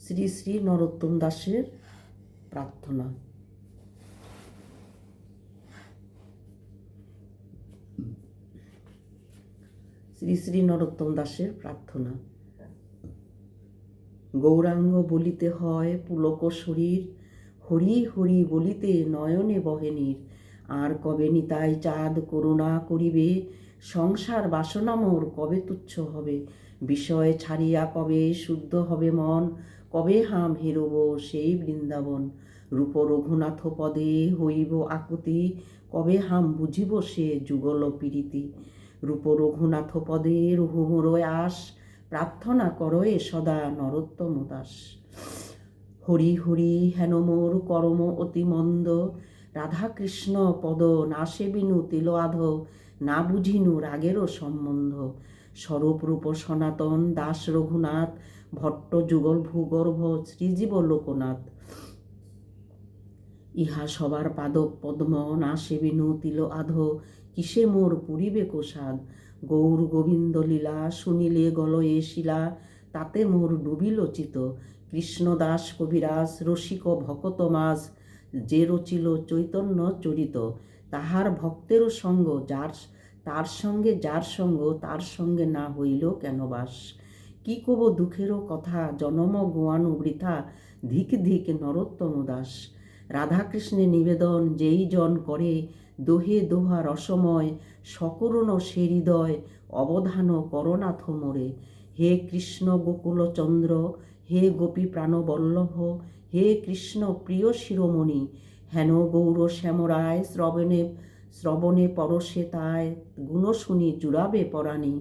শ্রী শ্রী নরোত্তম দাসের প্রার্থনা। শ্রী শ্রী নরোত্তম দাসের প্রার্থনা। গৌরাঙ্গ বলিতে হয় পুলক শরীর, হরি হরি বলিতে নয়নে বহেনীর। আর কবে নিতাই চাঁদ করুণা করিবে, সংসার বাসনা মোর কবে তুচ্ছ হবে। বিষয় ছাড়িয়া কবে শুদ্ধ হবে মন, কবে হাম হেরব সেই বৃন্দাবন। রূপ রঘুনাথ পদে হইব আকুতি, কবে হাম বুঝিব সে যুগল পীড়িতি। রূপ রঘুনাথ পদে রঘু মোর আস, প্রার্থনা করয়ে সদা নরোত্তম দাস। হরি হরি হেন মোর করম অতি মন্দ, রাধা কৃষ্ণ পদ না সেবিনু তিল আধ। না বুঝিনু রাগেরও সম্বন্ধ, স্বরূপ রূপ সনাতন দাস রঘুনাথ। ভট্ট যুগল ভূগর্ভ শ্রীজীব লোকনাথ। ইহা সবার পাদক পদ্ম না সেবিনু তিল আধ, কিসে মোর পুরিবে কোষাদ। গৌর গোবিন্দ লীলা শুনিলে গলয়ে শিলা, তাতে মোর ডুবিল চিত। কৃষ্ণদাস কবিরাজ রসিক ভকত মাঝ, যে রচিল চৈতন্য চরিত। তাহার ভক্তেরও সঙ্গ যার, তার সঙ্গে যার সঙ্গ, তার সঙ্গে না হইল কেন বাস। কি কব দুঃখেরও কথা, জনম গোয়ানু বৃথা। ধিক ধিক নরোত্তম দাস। রাধাকৃষ্ণে নিবেদন যেই জন করে, দোহে দোহা রসময় সকরুণ সে হৃদয়। অবধান করনাথ মোরে। হে কৃষ্ণ গোকুলচন্দ্র, হে গোপী প্রাণবল্লভ, হে কৃষ্ণ প্রিয় শিরোমণি। হেন গৌর শ্যামরায় শ্রবণে শ্রবণে পরশে তায়, গুণ শুনি জুড়াবে পরাণী।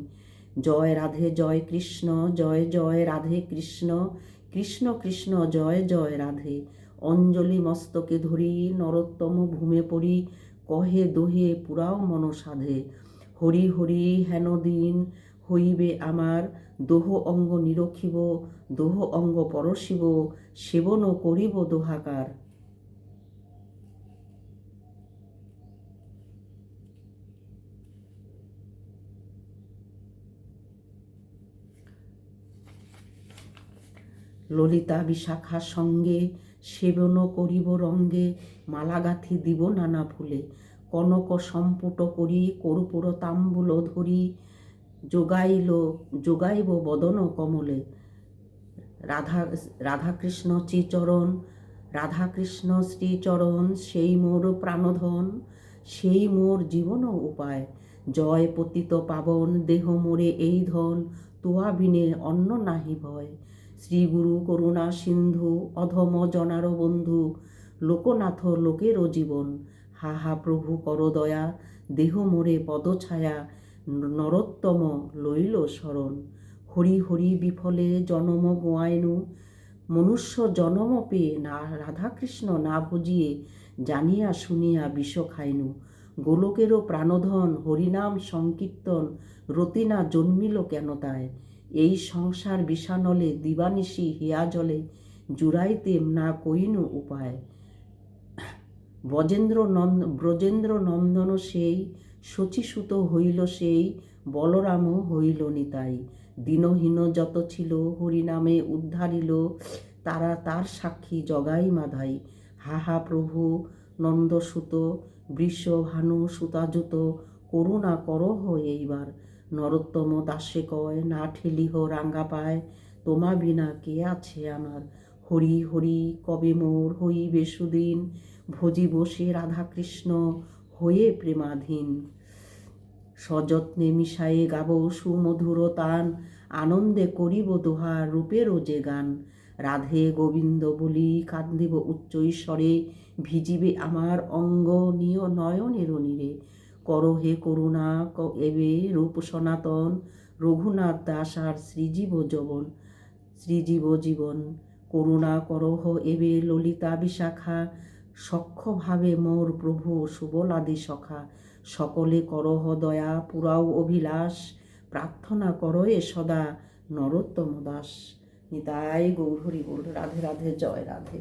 জয় রাধে জয় কৃষ্ণ, জয় জয় রাধে কৃষ্ণ, কৃষ্ণ কৃষ্ণ জয় জয় রাধে। অঞ্জলি মস্তকে ধরি নরোত্তম ভূমে পড়ি, কহে দোহে পুরাও মন সাধে। হরি হরি হেন দিন হইবে আমার, দোহ অঙ্গ নিরখিব, দোহ অঙ্গ পরশিব, সেবন করিব দোহাকার। ললিতা বিশাখা সঙ্গে সেবন করিব রঙ্গে, মালা গাঁথি দিব নানা ফুলে। কনক সম্পুট করি কর্পূর তাম্বুল ধরি, যোগাইব বদন কমলে। রাধাকৃষ্ণ শ্রীচরণ, রাধাকৃষ্ণ শ্রীচরণ, সেই মোর প্রাণধন, সেই মোর জীবন উপায়। জয় পতিত পাবন দেহ মোরে এই ধন, তোয়া বিনে অন্য নাহি ভয়। শ্রীগুরু করুণা সিন্ধু, অধম জনার বন্ধু, লোকনাথ লোকেরও জীবন। হা হা প্রভু কর দয়া, দেহ মোরে পদছায়া, নরোত্তম লইল শরণ। হরি হরি বিফলে জনম গোয়াইনু, মনুষ্য জনম পেয়ে না রাধাকৃষ্ণ না ভজিয়ে, জানিয়া শুনিয়া বিষ খাইনু। গোলকেরও প্রাণধন হরিনাম সংকীর্তন, রতি না জন্মিল কেন তাই। এই সংসার বিষানলে দিবানিশি হিয়া জলে, জুড়াইতে না কইনু উপায়। ব্রজেন্দ্র নন্দন সেই, শচীসুত হইল সেই, বলরাম হইল নিতাই। দীনহীন যত ছিল হরিনামে উদ্ধারিল, তারা তার সাক্ষী জগাই মাধাই। হা হা প্রভু নন্দসুত, বৃষভানু সুতাযুত, করুণা করহ এইবার। নরোত্তম দাসে কয় না ঠেলিহ রাঙ্গা পায়, তোমা বিনা কে আছে আমার। হরি হরি কবে মোর হইবে সুদিন, ভজিব সে রাধাকৃষ্ণ হয়ে প্রেমাধীন। সযত্নে মিশায়ে গাব সুমধুর তান, আনন্দে করিব দোহা রূপেরও যে গান। রাধে গোবিন্দ বলি কান্দিব উচ্চ স্বরে, ভিজিবে আমার অঙ্গ নিয় নয়নের নীরে। কর হে করুণা এবে রূপ সনাতন, রঘুনাথ দাস আর শ্রীজীব জীবন। করুণা করহ এবে ললিতা বিশাখা, সখ্য ভাবে মোর প্রভু সুবলাদি সখা। সকলে করহ দয়া পুরাও অভিলাষ, প্রার্থনা করয়ে সদা নরোত্তম দাস। নিতাই গৌর হরি বল। রাধে রাধে জয় রাধে।